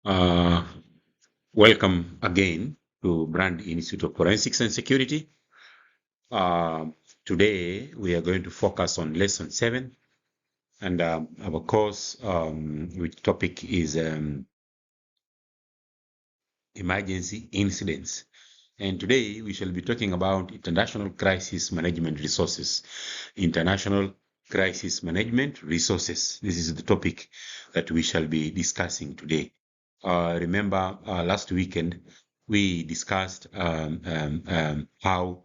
Uh, Welcome again to Brand Institute of Forensics and Security. Uh, Today, we are going to focus on Lesson 7, and our course, which topic is emergency incidents. And today, we shall be talking about international crisis management resources. International crisis management resources. This is the topic that we shall be discussing today. Remember, last weekend we discussed how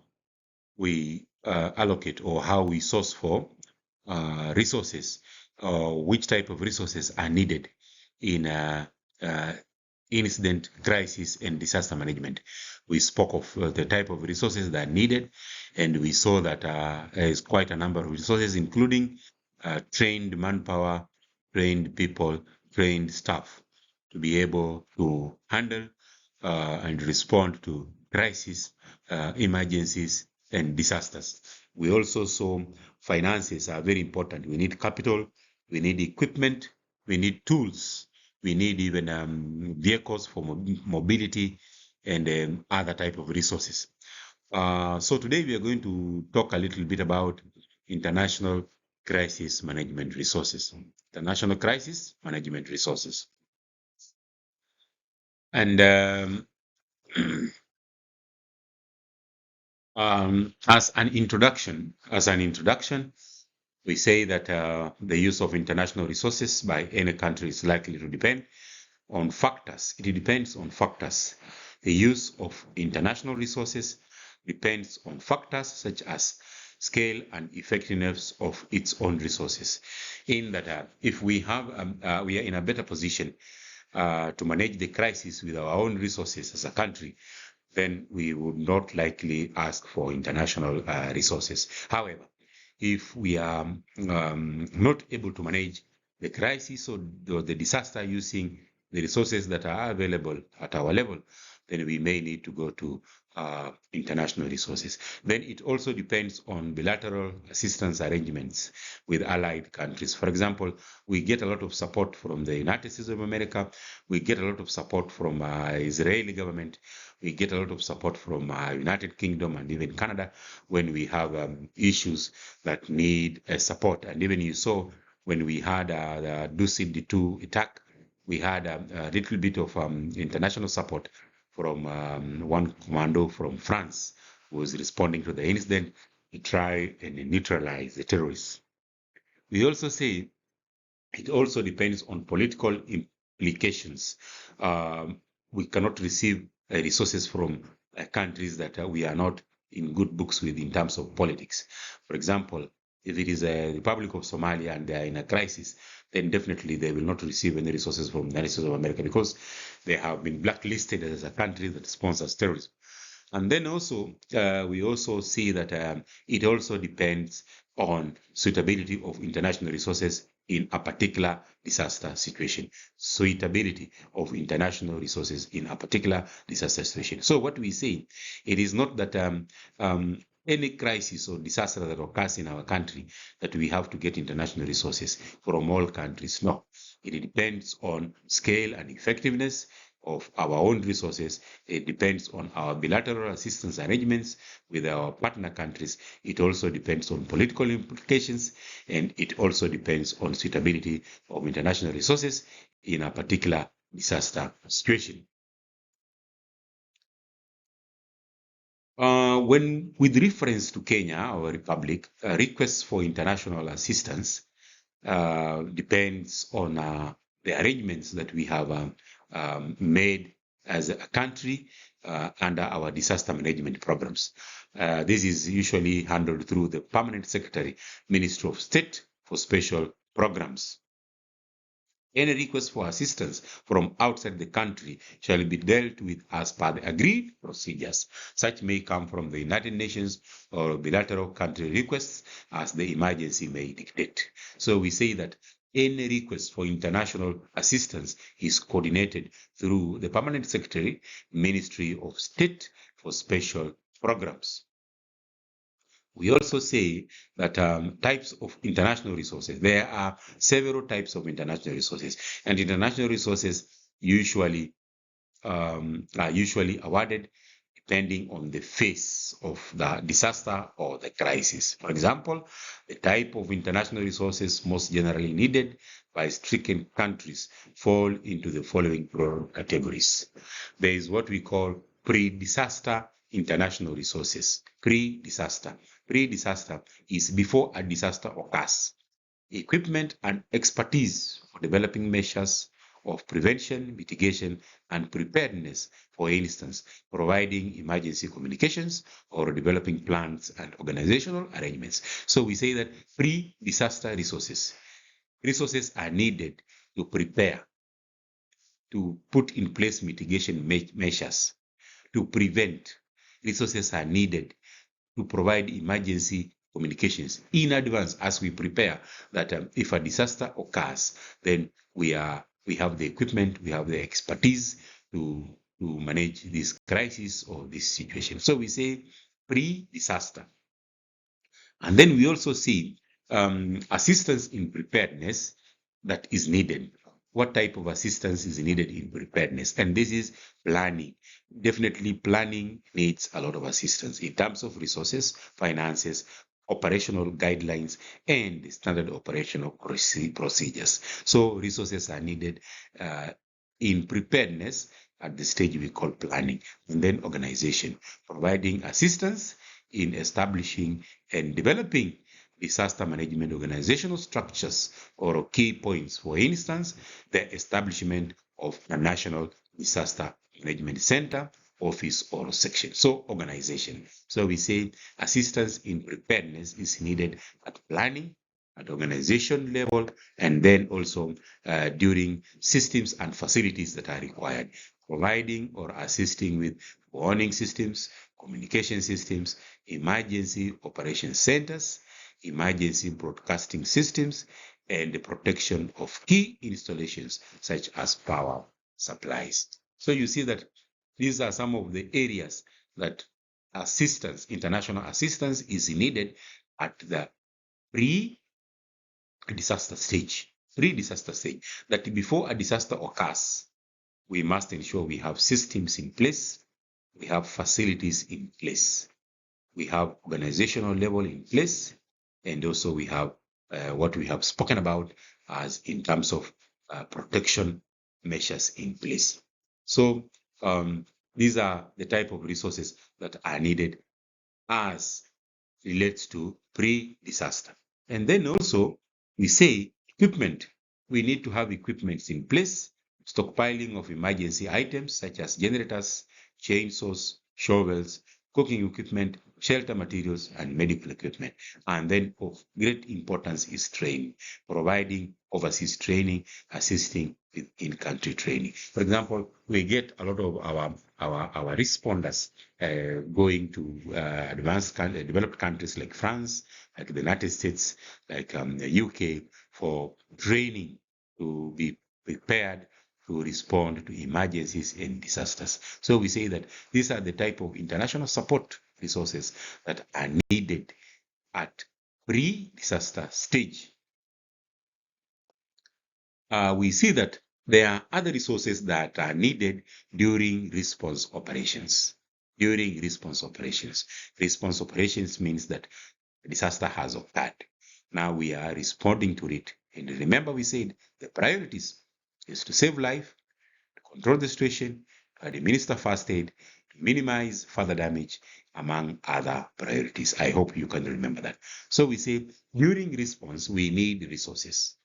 we allocate or how we source for resources, which type of resources are needed in uh, incident, crisis, and disaster management. We spoke of the type of resources that are needed, and we saw that there is quite a number of resources, including trained manpower, trained people, trained staff to be able to handle and respond to crises, emergencies, and disasters. We also saw finances are very important. We need capital, we need equipment, we need tools, we need even vehicles for mobility and other type of resources. So today we are going to talk a little bit about international crisis management resources. International crisis management resources. And as an introduction, we say that the use of international resources by any country is likely to depend on factors. It depends on factors. The use of international resources depends on factors such as scale and effectiveness of its own resources. In that, if we are in a better position to manage the crisis with our own resources as a country, then we would not likely ask for international resources. However, if we are not able to manage the crisis or the disaster using the resources that are available at our level, then we may need to go to international resources. Then it also depends on bilateral assistance arrangements with allied countries. For example, we get a lot of support from the United States of America. We get a lot of support from Israeli government. We get a lot of support from United Kingdom and even Canada when we have issues that need support. And even you saw when we had the Ducid 2 attack, we had a little bit of international support from one commando from France who was responding to the incident to try and neutralize the terrorists. We also say it also depends on political implications. We cannot receive resources from countries that we are not in good books with in terms of politics. For example, if it is a Republic of Somalia and they are in a crisis, then definitely they will not receive any resources from the United States of America because they have been blacklisted as a country that sponsors terrorism. And then also, we also see that it also depends on suitability of international resources in a particular disaster situation. Suitability of international resources in a particular disaster situation. So what we say, it is not that any crisis or disaster that occurs in our country that we have to get international resources from all countries. No, it depends on scale and effectiveness of our own resources. It depends on our bilateral assistance arrangements with our partner countries. It also depends on political implications, and it also depends on suitability of international resources in a particular disaster situation. When with reference to Kenya, our republic, requests for international assistance depends on the arrangements that we have made as a country under our disaster management programs. This is usually handled through the Permanent Secretary, Ministry of State for Special Programs. Any request for assistance from outside the country shall be dealt with as per the agreed procedures. Such may come from the United Nations or bilateral country requests as the emergency may dictate. So we say that any request for international assistance is coordinated through the Permanent Secretary, Ministry of State for Special Programs. We also say that types of international resources, there are several types of international resources, and international resources are usually awarded depending on the phase of the disaster or the crisis. For example, the type of international resources most generally needed by stricken countries fall into the following broad categories. There is what we call pre-disaster international resources. Pre-disaster. Pre-disaster is before a disaster occurs. Equipment and expertise for developing measures of prevention, mitigation, and preparedness, for instance, providing emergency communications or developing plans and organizational arrangements. So we say that pre-disaster resources are needed to prepare, to put in place mitigation measures, to prevent. Resources are needed to provide emergency communications in advance as we prepare that if a disaster occurs, then we have the equipment, we have the expertise to manage this crisis or this situation. So we say pre-disaster. And then we also see assistance in preparedness that is needed. What type of assistance is needed in preparedness? And this is planning. Definitely planning needs a lot of assistance in terms of resources, finances, operational guidelines, and standard operational procedures. So resources are needed in preparedness at the stage we call planning, and then organization, providing assistance in establishing and developing disaster management organizational structures or key points. For instance, the establishment of a national disaster management center, office, or section. So organization. So we say assistance in preparedness is needed at planning, at organization level, and then also during systems and facilities that are required, providing or assisting with warning systems, communication systems, emergency operation centers, emergency broadcasting systems, and the protection of key installations such as power supplies. So you see that these are some of the areas that assistance, international assistance, is needed at the pre-disaster stage. Pre-disaster stage, that before a disaster occurs, we must ensure we have systems in place, we have facilities in place, we have organizational level in place, and also we have what we have spoken about as in terms of protection measures in place. So these are the type of resources that are needed as relates to pre-disaster. And then also we say equipment. We need to have equipment in place, stockpiling of emergency items such as generators, chainsaws, shovels, cooking equipment, shelter materials, and medical equipment. And then of great importance is training, providing overseas training, assisting with in-country training. For example, we get a lot of our responders going to developed countries like France, like the United States, like the UK, for training to be prepared to respond to emergencies and disasters. So we say that these are the type of international support resources that are needed at pre-disaster stage. We see that there are other resources that are needed during response operations. During response operations. Response operations means that a disaster has occurred. Now we are responding to it. And remember we said the priorities is to save life, to control the situation, to administer first aid, to minimize further damage, among other priorities. I hope you can remember that. So we say during response, we need resources.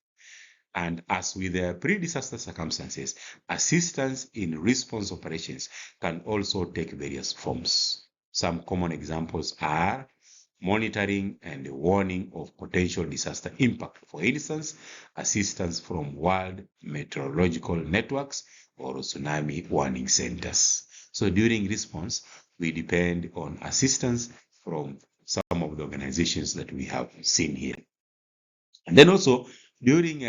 And as with the pre-disaster circumstances, assistance in response operations can also take various forms. Some common examples are monitoring and warning of potential disaster impact. For instance, assistance from World Meteorological Networks or tsunami warning centers. So during response, we depend on assistance from some of the organizations that we have seen here. And then also, during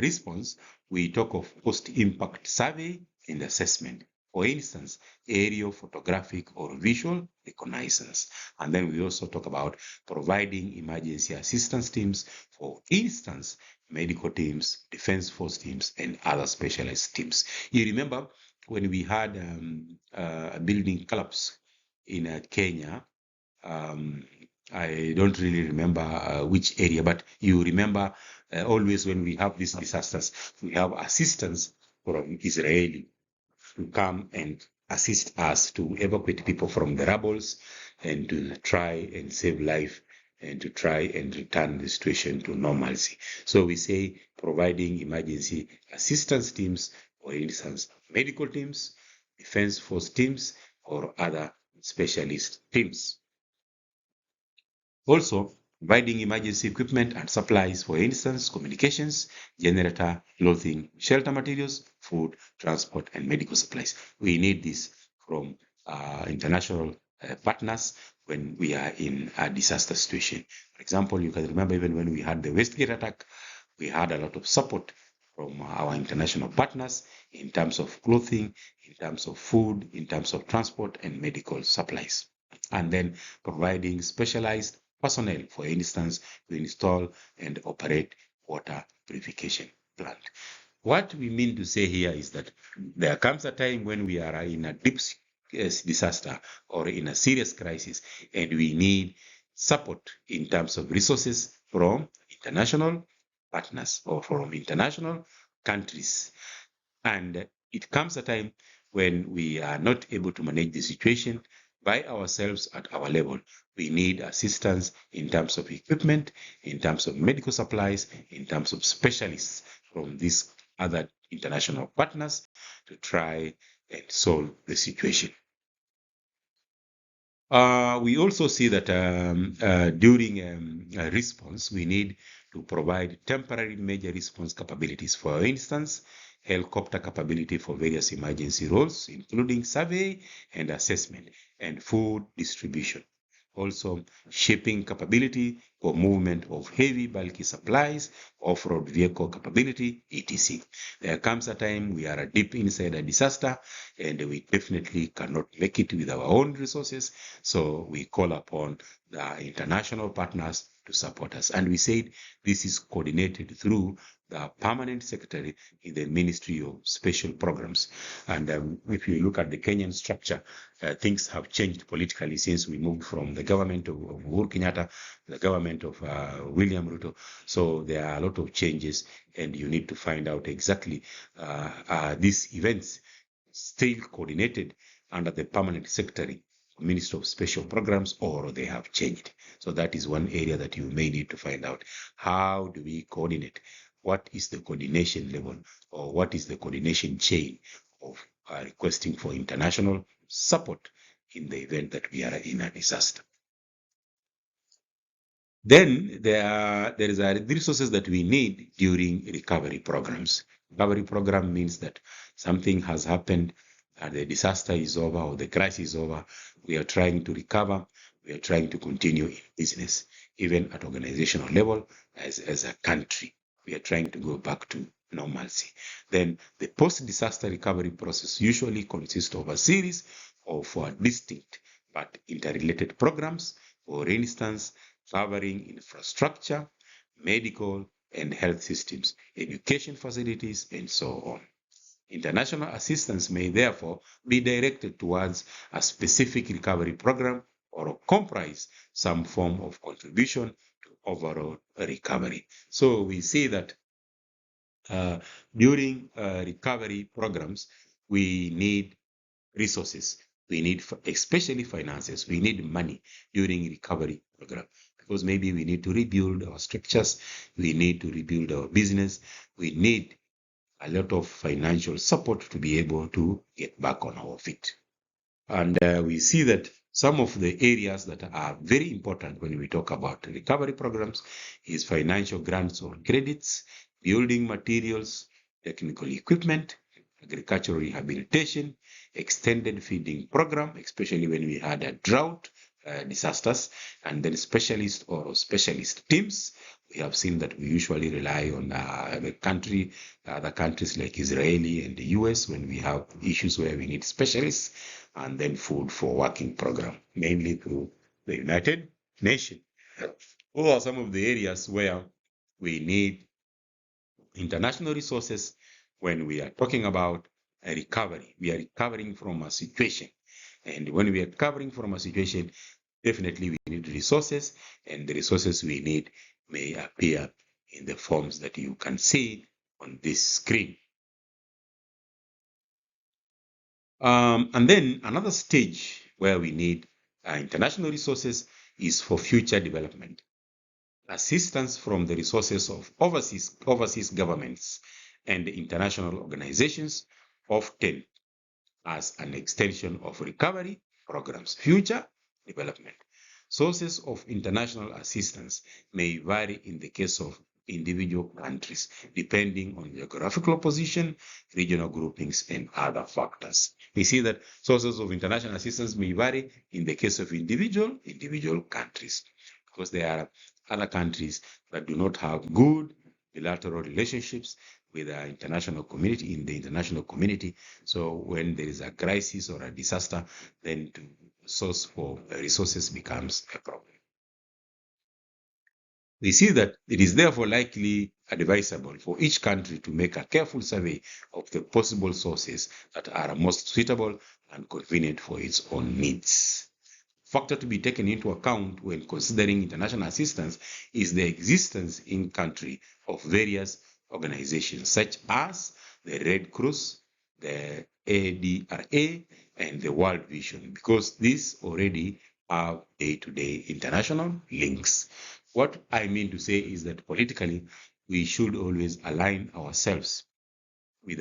response, we talk of post-impact survey and assessment. For instance, aerial, photographic, or visual reconnaissance. And then we also talk about providing emergency assistance teams, for instance, medical teams, defense force teams, and other specialized teams. You remember when we had a building collapse in Kenya. um, I don't really remember which area, but you remember always when we have these disasters, we have assistance from Israeli to come and assist us to evacuate people from the rubbles and to try and save life and to try and return the situation to normalcy. So we say providing emergency assistance teams, for instance, medical teams, defense force teams, or other specialist teams. Also, providing emergency equipment and supplies, for instance, communications, generator, clothing, shelter materials, food, transport, and medical supplies. We need this from international partners when we are in a disaster situation. For example, you can remember even when we had the Westgate attack, we had a lot of support from our international partners in terms of clothing, in terms of food, in terms of transport and medical supplies. And then providing specialized personnel, for instance, to install and operate water purification plant. What we mean to say here is that there comes a time when we are in a deep disaster or in a serious crisis, and we need support in terms of resources from international partners or from international countries. And it comes a time when we are not able to manage the situation by ourselves at our level. We need assistance in terms of equipment, in terms of medical supplies, in terms of specialists from these other international partners to try and solve the situation. We also see that during a response, we need to provide temporary major response capabilities. For instance, helicopter capability for various emergency roles, including survey and assessment, and food distribution. Also, shipping capability for movement of heavy, bulky supplies, off-road vehicle capability, etc. There comes a time we are deep inside a disaster and we definitely cannot make it with our own resources. So we call upon the international partners to support us. And we said this is coordinated through the permanent secretary in the Ministry of Special Programs. And if you look at the Kenyan structure, things have changed politically since we moved from the government of Uhuru Kenyatta to the government of William Ruto. So there are a lot of changes, and you need to find out exactly these events still coordinated under the permanent secretary, Minister of Special Programs, or they have changed. So that is one area that you may need to find out. How do we coordinate? What is the coordination level, or what is the coordination chain of requesting for international support in the event that we are in a disaster? Then there is the resources that we need during recovery programs. Recovery program means that something has happened and the disaster is over or the crisis is over. We are trying to recover. We are trying to continue in business, even at organizational level as a country. We are trying to go back to normalcy. Then the post-disaster recovery process usually consists of a series of distinct but interrelated programs. For instance, covering infrastructure, medical and health systems, education facilities, and so on. International assistance may therefore be directed towards a specific recovery program or comprise some form of contribution to overall recovery. So we see that during recovery programs, we need resources. We need, especially finances, we need money during recovery program because maybe we need to rebuild our structures, we need to rebuild our business, we need a lot of financial support to be able to get back on our feet. And we see that some of the areas that are very important when we talk about recovery programs is financial grants or credits, building materials, technical equipment, agricultural rehabilitation, extended feeding program, especially when we had a drought, disasters, and then specialist or specialist teams. We have seen that we usually rely on the countries like Israeli and the US when we have issues where we need specialists, and then food for working program, mainly through the United Nations. Those are some of the areas where we need international resources, when we are talking about a recovery, we are recovering from a situation. And when we are recovering from a situation, definitely we need resources, and the resources we need may appear in the forms that you can see on this screen. And then another stage where we need international resources is for future development. Assistance from the resources of overseas governments and international organizations, often as an extension of recovery programs. Future development. Sources of international assistance may vary in the case of individual countries, depending on geographical position, regional groupings, and other factors. We see that sources of international assistance may vary in the case of individual countries, because there are other countries that do not have good bilateral relationships with the international community, in the international community. So when there is a crisis or a disaster, then the source for resources becomes a problem. We see that it is therefore likely advisable for each country to make a careful survey of the possible sources that are most suitable and convenient for its own needs. Factor to be taken into account when considering international assistance is the existence in country of various organizations such as the Red Cross, the ADRA, and the World Vision, because these already have day-to-day international links. What I mean to say is that politically, we should always align ourselves with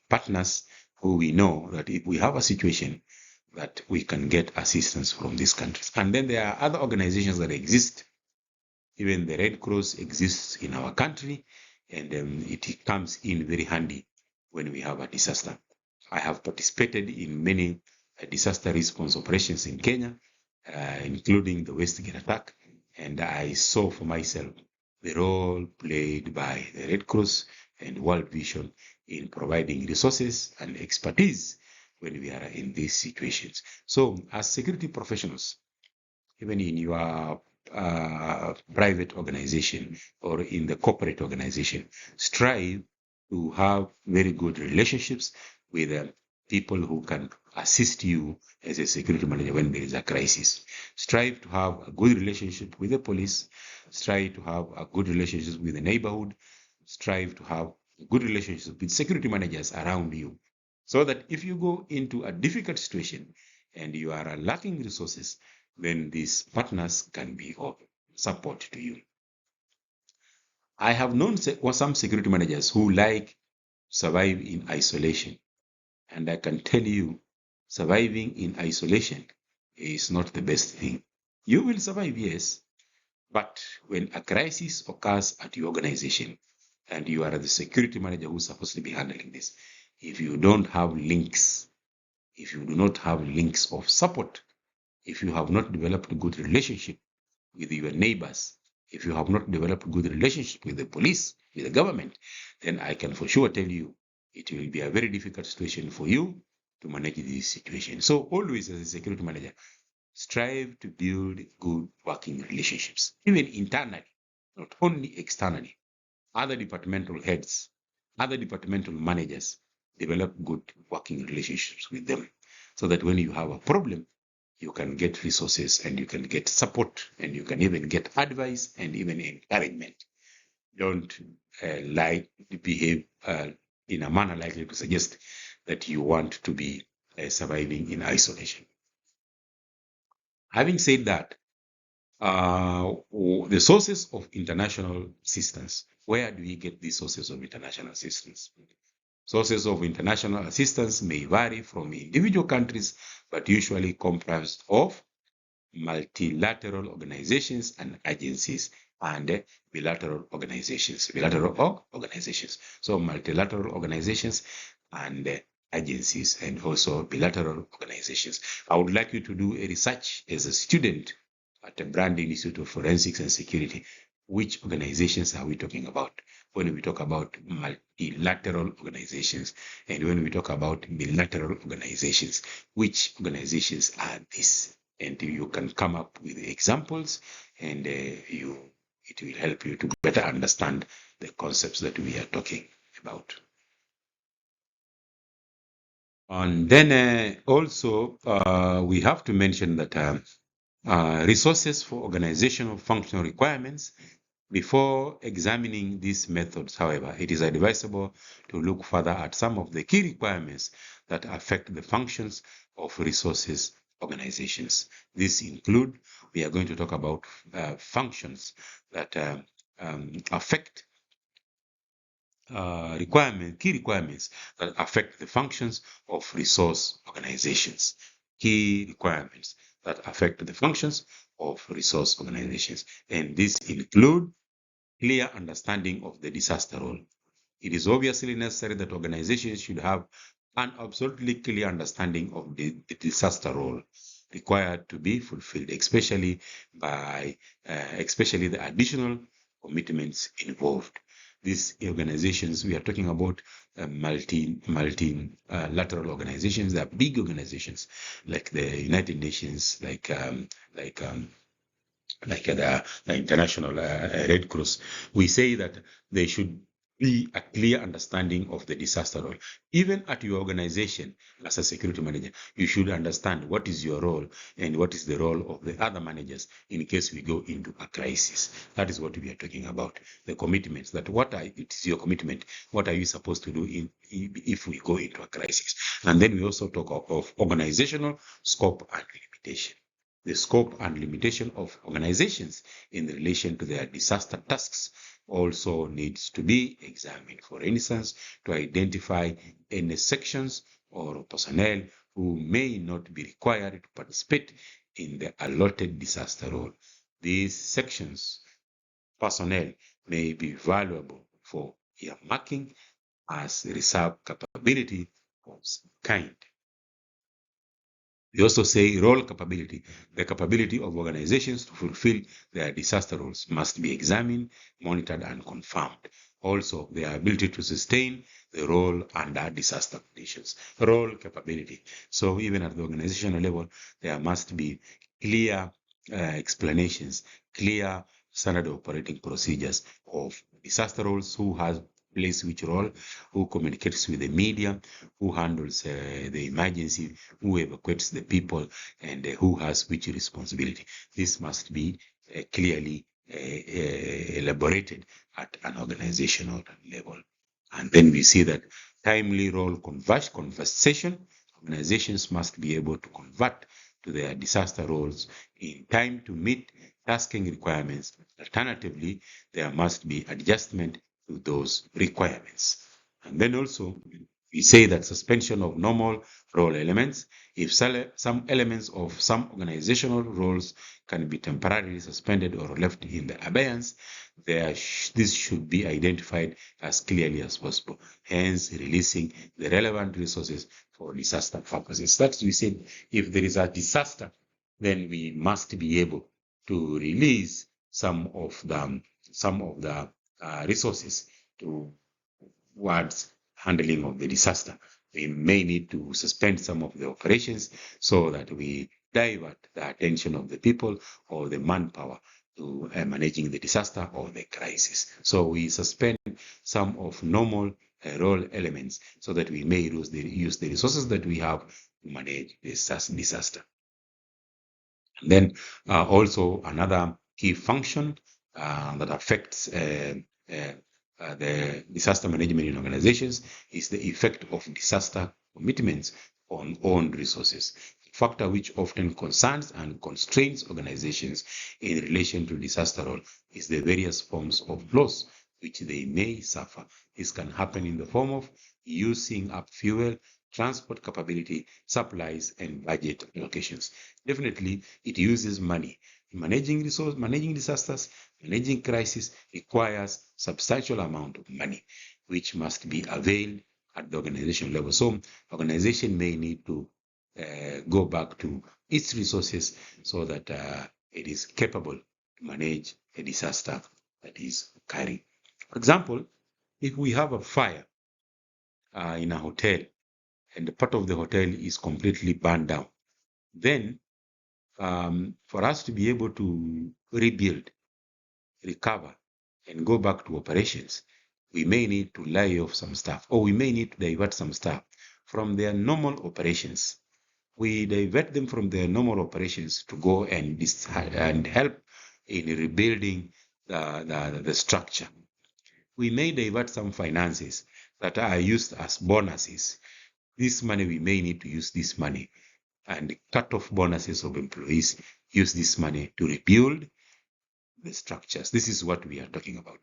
partners who we know that if we have a situation, that we can get assistance from these countries. And then there are other organizations that exist. Even the Red Cross exists in our country, and it comes in very handy when we have a disaster. I have participated in many disaster response operations in Kenya, including the Westgate attack, and I saw for myself the role played by the Red Cross and World Vision in providing resources and expertise when we are in these situations. So as security professionals, even in your private organization or in the corporate organization, strive to have very good relationships with people who can assist you as a security manager when there is a crisis. Strive to have a good relationship with the police. Strive to have a good relationship with the neighborhood. Strive to have a good relationship with security managers around you, so that if you go into a difficult situation and you are lacking resources, then these partners can be of support to you. I have known some security managers who like survive in isolation. And I can tell you, surviving in isolation is not the best thing. You will survive, yes, but when a crisis occurs at your organization and you are the security manager who's supposed to be handling this, if you don't have links, if you do not have links of support, if you have not developed a good relationship with your neighbors, if you have not developed a good relationship with the police, with the government, then I can for sure tell you it will be a very difficult situation for you to manage this situation. So always as a security manager, strive to build good working relationships, even internally, not only externally. Other departmental heads, other departmental managers, develop good working relationships with them, so that when you have a problem, you can get resources and you can get support and you can even get advice and even encouragement. Don't behave in a manner likely to suggest that you want to be surviving in isolation. Having said that, the sources of international assistance, where do we get these sources of international assistance? Sources of international assistance may vary from individual countries, but usually comprised of multilateral organizations and agencies and bilateral organizations. So multilateral organizations and agencies, and also bilateral organizations. I would like you to do a research as a student at the Brand Institute of Forensics and Security. Which organizations are we talking about when we talk about multilateral organizations, and when we talk about bilateral organizations? Which organizations are these? And you can come up with examples, and you it will help you to better understand the concepts that we are talking about. And then also we have to mention that resources for organizational functional requirements. Before examining these methods, however, it is advisable to look further at some of the key requirements that affect the functions of resources organizations. These include, we are going to talk about functions that affect key requirements that affect the functions of resource organizations. Key requirements that affect the functions of resource organizations. And these include clear understanding of the disaster role. It is obviously necessary that organizations should have an absolutely clear understanding of the disaster role required to be fulfilled, especially the additional commitments involved. These organizations, we are talking about multilateral organizations. They are big organizations like the United Nations, like the International Red Cross. We say that there should be a clear understanding of the disaster role. Even at your organization, as a security manager, you should understand what is your role and what is the role of the other managers in case we go into a crisis. That is what we are talking about. The commitments, that it is your commitment. What are you supposed to do if we go into a crisis? And then we also talk of organizational scope and limitation. The scope and limitation of organizations in relation to their disaster tasks also needs to be examined. For instance, to identify any sections or personnel who may not be required to participate in the allotted disaster role. These sections, personnel, may be valuable for earmarking as reserve capability of some kind. We also say role capability. The capability of organizations to fulfill their disaster roles must be examined, monitored, and confirmed. Also, their ability to sustain the role under disaster conditions. Role capability. So even at the organizational level, there must be clear explanations, clear standard operating procedures of disaster roles, who has plays which role, who communicates with the media, who handles the emergency, who evacuates the people, and who has which responsibility. This must be clearly elaborated at an organizational level. And then we see that timely role conversation, organizations must be able to convert to their disaster roles in time to meet tasking requirements. Alternatively, there must be adjustment to those requirements. And then also, we say that suspension of normal role elements. If some elements of some organizational roles can be temporarily suspended or left in the abeyance, this should be identified as clearly as possible, hence releasing the relevant resources for disaster purposes. That's we said, if there is a disaster, then we must be able to release some of the resources towards handling of the disaster. We may need to suspend some of the operations so that we divert the attention of the people or the manpower to managing the disaster or the crisis. So we suspend some of normal role elements so that we may use the resources that we have to manage this disaster. And then also another key function that affects the disaster management in organizations is the effect of disaster commitments on owned resources, a factor which often concerns and constrains organizations in relation to disaster role is the various forms of loss which they may suffer. This can happen in the form of using up fuel, transport capability, supplies, and budget allocations. Definitely, it uses money. Managing disasters, managing crisis requires substantial amount of money, which must be availed at the organization level. So, organization may need to go back to its resources so that it is capable to manage a disaster that is occurring. For example, if we have a fire in a hotel and the part of the hotel is completely burned down, then for us to be able to rebuild, recover and go back to operations, we may need to lay off some staff, or we may need to divert some staff from their normal operations. We divert them from their normal operations to go and help in rebuilding the structure. We may divert some finances that are used as bonuses. This money, we may need to use this money and cut off bonuses of employees, use this money to rebuild the structures. This is what we are talking about.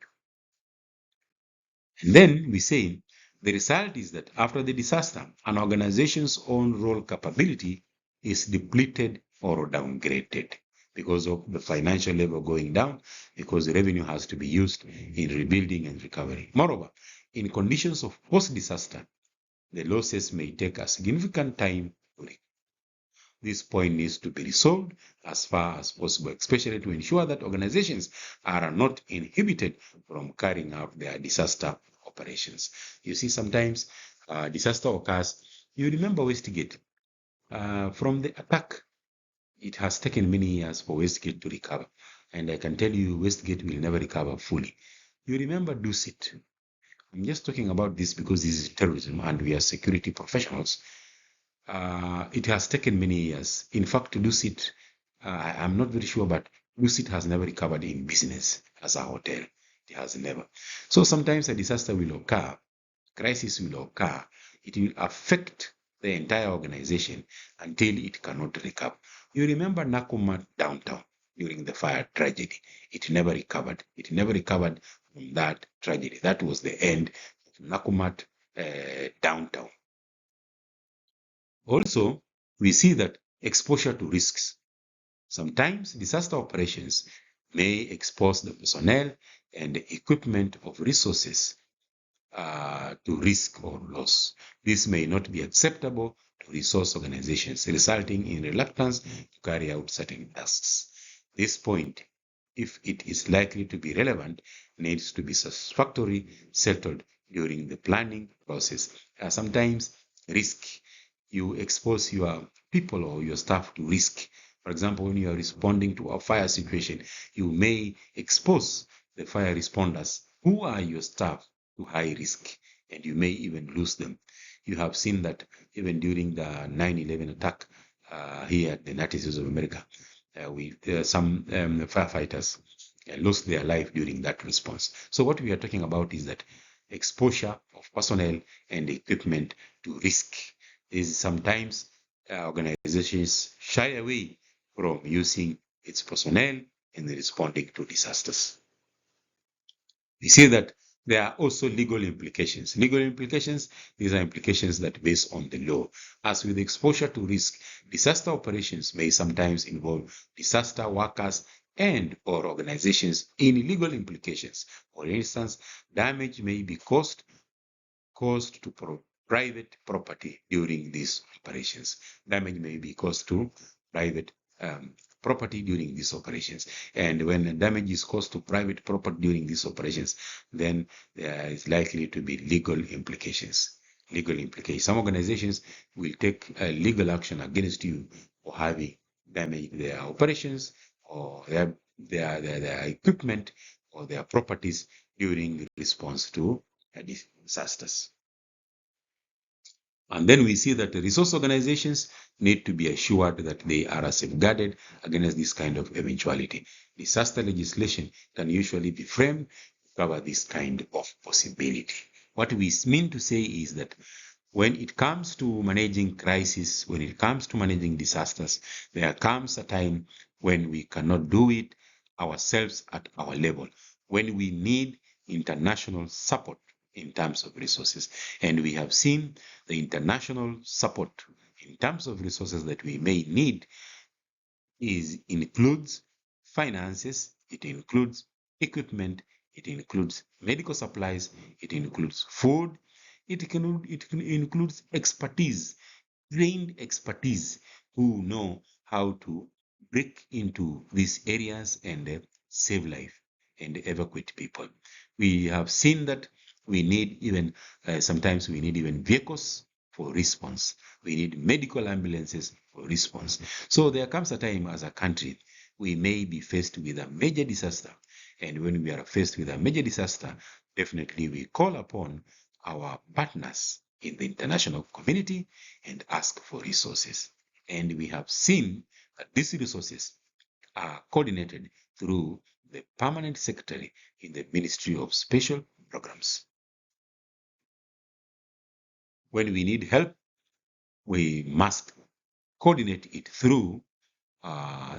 And then we say the result is that after the disaster, an organization's own role capability is depleted or downgraded because of the financial level going down, because the revenue has to be used in rebuilding and recovery. Moreover, in conditions of post-disaster, the losses may take a significant time to recover. This point needs to be resolved as far as possible, especially to ensure that organizations are not inhibited from carrying out their disaster operations. You see, sometimes disaster occurs. You remember Westgate. From the attack, it has taken many years for Westgate to recover. And I can tell you, Westgate will never recover fully. You remember Dusit. I'm just talking about this because this is terrorism and we are security professionals. It has taken many years. In fact, Dusit, I'm not very sure, but Dusit has never recovered in business as a hotel. It has never. So sometimes a disaster will occur, crisis will occur. It will affect the entire organization until it cannot recover. You remember Nakumatt downtown during the fire tragedy. It never recovered. It never recovered from that tragedy. That was the end of Nakumatt downtown. Also, we see that exposure to risks. Sometimes disaster operations may expose the personnel and the equipment of resources to risk or loss. This may not be acceptable to resource organizations, resulting in reluctance to carry out certain tasks. This point, if it is likely to be relevant, needs to be satisfactorily settled during the planning process. Sometimes risk, you expose your people or your staff to risk. For example, when you are responding to a fire situation, you may expose the fire responders who are your staff to high risk, and you may even lose them. You have seen that even during the 9/11 attack here at the United States of America, some firefighters lost their life during that response. So what we are talking about is that exposure of personnel and equipment to risk is sometimes organizations shy away from using its personnel in responding to disasters. We see that there are also legal implications. Legal implications, these are implications that based on the law. As with exposure to risk, disaster operations may sometimes involve disaster workers and or organizations in legal implications. For instance, damage may be caused to private property during these operations. Damage may be caused to private property during these operations. And when damage is caused to private property during these operations, then there is likely to be legal implications. Legal implications. Some organizations will take legal action against you for having damaged their operations or their equipment or their properties during response to disasters. And then we see that the resource organizations need to be assured that they are safeguarded against this kind of eventuality. Disaster legislation can usually be framed to cover this kind of possibility. What we mean to say is that when it comes to managing crisis, when it comes to managing disasters, there comes a time when we cannot do it ourselves at our level, when we need international support in terms of resources. And we have seen the international support in terms of resources that we may need includes finances, it includes equipment, it includes medical supplies, it includes food, it includes expertise, trained expertise who know how to break into these areas and save life and evacuate people. We have seen that we need even, sometimes we need even vehicles for response. We need medical ambulances for response. So there comes a time as a country, we may be faced with a major disaster And when we are faced with a major disaster, definitely we call upon our partners in the international community and ask for resources. And we have seen that these resources are coordinated through the permanent secretary in the Ministry of Special Programs. When we need help, we must coordinate it through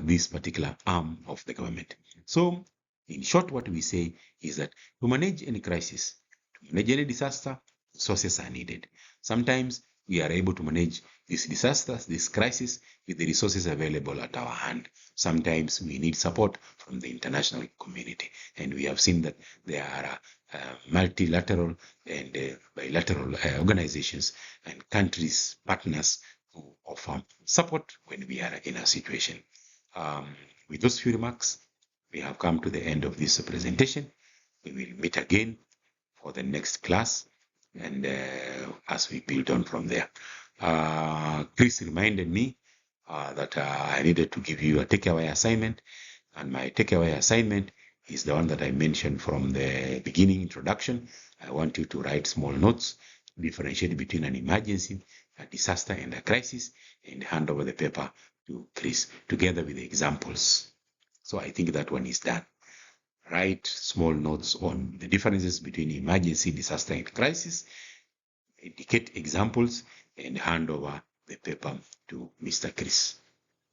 this particular arm of the government. So, in short, what we say is that to manage any crisis, to manage any disaster, resources are needed. Sometimes we are able to manage these disasters, this crisis, with the resources available at our hand. Sometimes we need support from the international community, and we have seen that there are multilateral and bilateral organizations and countries, partners who offer support when we are in a situation. With those few remarks, we have come to the end of this presentation. We will meet again for the next class, and as we build on from there. Chris reminded me that I needed to give you a takeaway assignment, and my takeaway assignment is the one that I mentioned from the beginning introduction. I want you to write small notes, differentiate between an emergency, a disaster, and a crisis, and hand over the paper to Chris together with the examples. So I think that one is done. Write small notes on the differences between emergency, disaster, and crisis, indicate examples, and hand over the paper to Mr. Chris.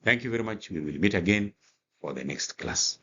Thank you very much. We will meet again for the next class.